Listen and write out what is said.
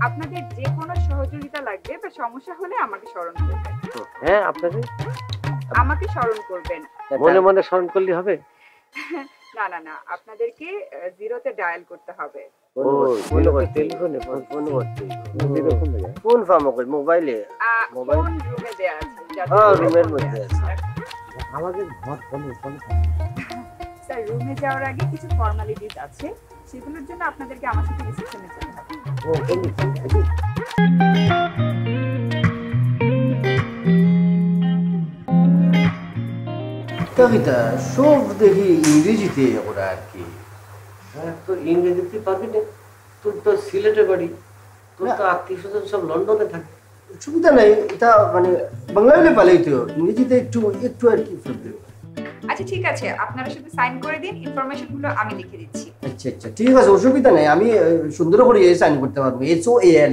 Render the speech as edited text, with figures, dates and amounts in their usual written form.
আপনাদের যে কোনো সহযোগিতা লাগবে বা সমস্যা হলে আমাকে স্মরণ করবেন। হ্যাঁ, আপনাকে আমাকে স্মরণ করবেন। মনে মনে স্মরণ করলে হবে? না না না, আপনাদেরকে জিরোতে ডায়াল করতে হবে। ও, টেলিফোনে ফোন করতে কোন ফার্ম কই মোবাইলে? মোবাইল ফোন রুমে দেয়া আছে। হ্যাঁ, রুমের মধ্যে আছে। আমাদের ঘর ফোনে স্যার, রুমে যাওয়ার আগে কিছু ফর্মালিটিস আছে, সেগুলোর জন্য আপনাদেরকে আমার সাথে রিসেপশনে যেতে হবে। ও কবিতা সব দেখি ইংরেজিতে ওরা আর কি। তো ইংরেজিতে পাবি না, তোর তো সিলেটে বাড়ি, তোর তো আত্মীয় স্বজন সব লন্ডনে থাকে। সুবিধা নাই, এটা মানে বাংলা হলে পালেই তো, ইংরেজিতে একটু একটু আর কি প্রবলেম। আচ্ছা ঠিক আছে, আপনারা শুধু সাইন করে দিন, ইনফরমেশনগুলো আমি লিখে দিচ্ছি। আচ্ছা আচ্ছা ঠিক আছে, অসুবিধা নাই, আমি সুন্দর করে সাইন করতে পারবো। HOAL